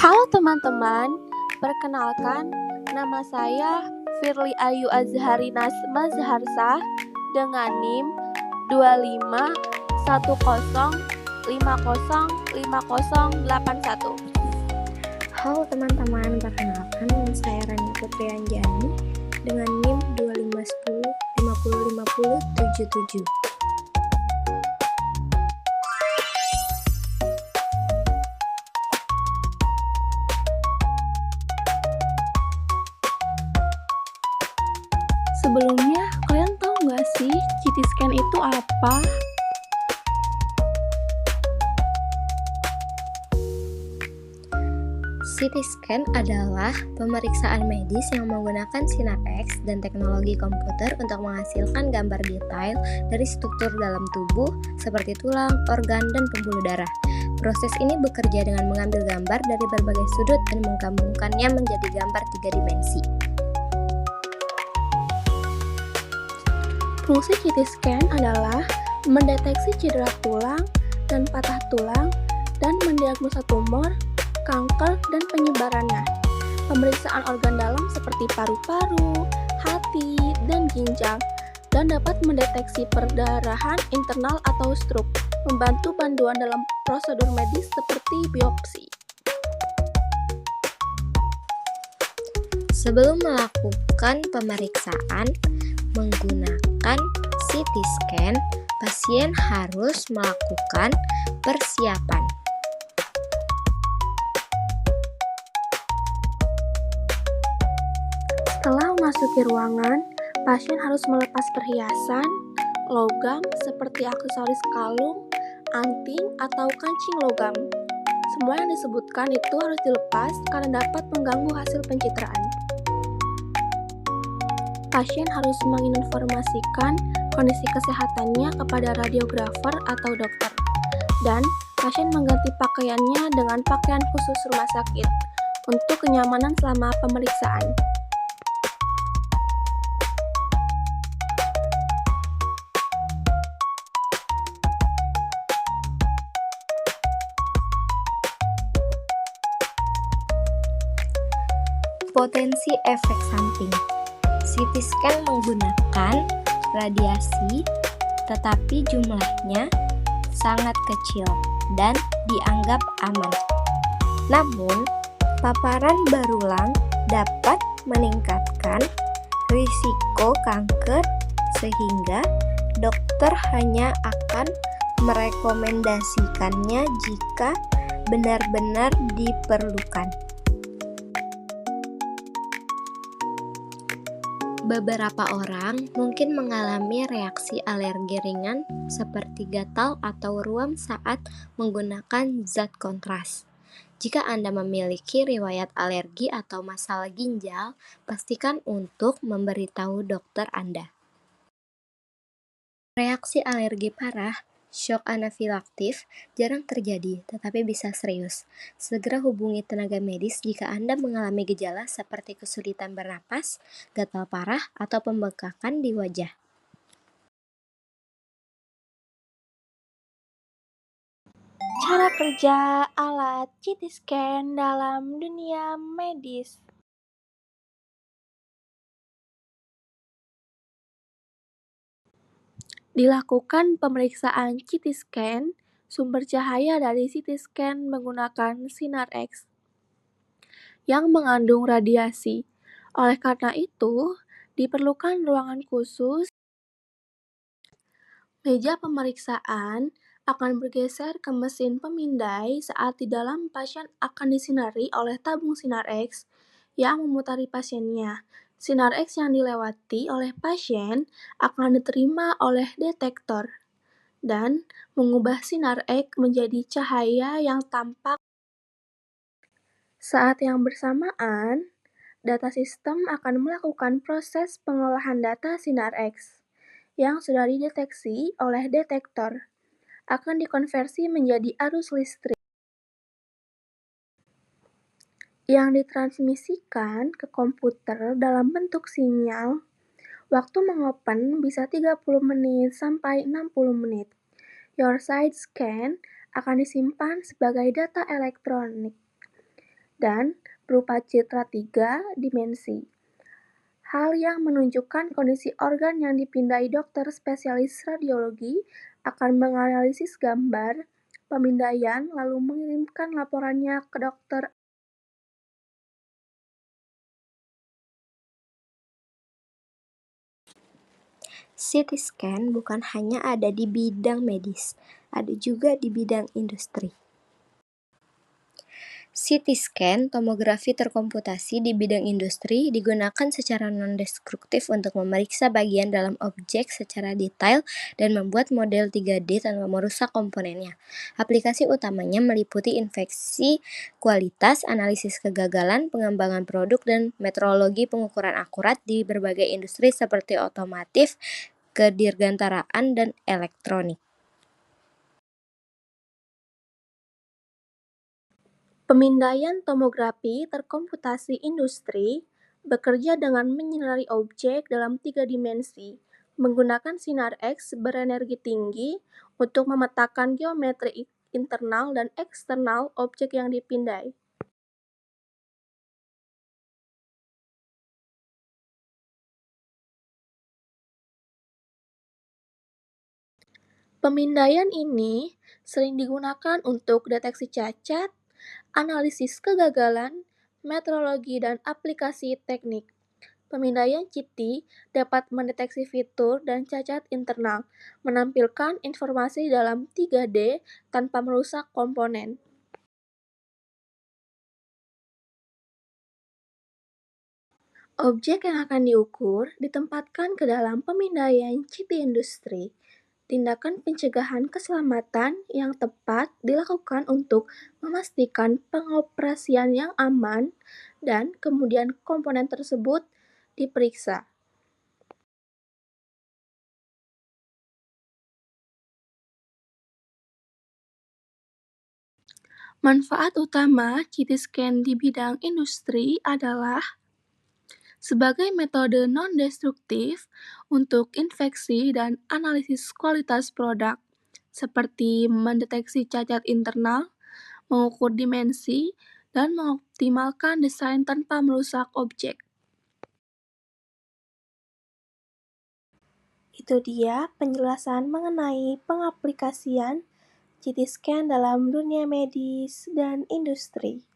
Halo teman-teman, perkenalkan nama saya Firly Ayu Azhari Nasma Zaharsah dengan NIM 2510505081. Halo teman-teman, perkenalkan nama saya Rani Putri Anjani dengan NIM 2510505077. Sebelumnya, kalian tahu nggak sih CT scan itu apa? CT scan adalah pemeriksaan medis yang menggunakan sinar X dan teknologi komputer untuk menghasilkan gambar detail dari struktur dalam tubuh seperti tulang, organ, dan pembuluh darah. Proses ini bekerja dengan mengambil gambar dari berbagai sudut dan menggabungkannya menjadi gambar 3 dimensi. Fungsi CT scan adalah mendeteksi cedera tulang dan patah tulang dan mendiagnosa tumor, kanker, dan penyebarannya. Pemeriksaan organ dalam seperti paru-paru, hati, dan ginjal, dan dapat mendeteksi perdarahan internal atau stroke, membantu bantuan dalam prosedur medis seperti biopsi. Sebelum melakukan pemeriksaan menggunakan CT scan, pasien harus melakukan persiapan. Setelah memasuki ruangan, pasien harus melepas perhiasan, logam seperti aksesoris kalung, anting, atau kancing logam. Semua yang disebutkan itu harus dilepas karena dapat mengganggu hasil pencitraan. Pasien harus menginformasikan kondisi kesehatannya kepada radiografer atau dokter, dan pasien mengganti pakaiannya dengan pakaian khusus rumah sakit untuk kenyamanan selama pemeriksaan. Potensi efek samping. CT scan menggunakan radiasi, tetapi jumlahnya sangat kecil dan dianggap aman. Namun, paparan berulang dapat meningkatkan risiko kanker sehingga dokter hanya akan merekomendasikannya jika benar-benar diperlukan. Beberapa orang mungkin mengalami reaksi alergi ringan seperti gatal atau ruam saat menggunakan zat kontras. Jika Anda memiliki riwayat alergi atau masalah ginjal, pastikan untuk memberitahu dokter Anda. Reaksi alergi parah, shock anafilaktif, jarang terjadi, tetapi bisa serius. Segera hubungi tenaga medis jika Anda mengalami gejala seperti kesulitan bernapas, gatal parah, atau pembengkakan di wajah. Cara kerja alat CT scan dalam dunia medis. Dilakukan pemeriksaan CT scan, sumber cahaya dari CT scan menggunakan sinar X yang mengandung radiasi. Oleh karena itu, diperlukan ruangan khusus. Meja pemeriksaan akan bergeser ke mesin pemindai saat di dalam pasien akan disinari oleh tabung sinar X yang memutari pasiennya. Sinar X yang dilewati oleh pasien akan diterima oleh detektor dan mengubah sinar X menjadi cahaya yang tampak. Saat yang bersamaan, data sistem akan melakukan proses pengolahan data sinar X yang sudah dideteksi oleh detektor, akan dikonversi menjadi arus listrik yang ditransmisikan ke komputer dalam bentuk sinyal. Waktu mengopen bisa 30 menit sampai 60 menit. Your side scan akan disimpan sebagai data elektronik dan berupa citra 3 dimensi. Hal yang menunjukkan kondisi organ yang dipindai dokter spesialis radiologi akan menganalisis gambar pemindaian lalu mengirimkan laporannya ke dokter. CT scan bukan hanya ada di bidang medis, ada juga di bidang industri. CT scan, tomografi terkomputasi di bidang industri, digunakan secara non-destruktif untuk memeriksa bagian dalam objek secara detail dan membuat model 3D tanpa merusak komponennya. Aplikasi utamanya meliputi infeksi kualitas, analisis kegagalan, pengembangan produk, dan metrologi pengukuran akurat di berbagai industri seperti otomotif, kedirgantaraan, dan elektronik. Pemindaian tomografi terkomputasi industri bekerja dengan menyinari objek dalam 3 dimensi, menggunakan sinar X berenergi tinggi untuk memetakan geometri internal dan eksternal objek yang dipindai. Pemindaian ini sering digunakan untuk deteksi cacat, analisis kegagalan, metrologi, dan aplikasi teknik. Pemindaian CT dapat mendeteksi fitur dan cacat internal, menampilkan informasi dalam 3D tanpa merusak komponen. Objek yang akan diukur ditempatkan ke dalam pemindaian CT industri. Tindakan pencegahan keselamatan yang tepat dilakukan untuk memastikan pengoperasian yang aman dan kemudian komponen tersebut diperiksa. Manfaat utama CT scan di bidang industri adalah sebagai metode non-destruktif untuk infeksi dan analisis kualitas produk, seperti mendeteksi cacat internal, mengukur dimensi, dan mengoptimalkan desain tanpa merusak objek. Itu dia penjelasan mengenai pengaplikasian CT scan dalam dunia medis dan industri.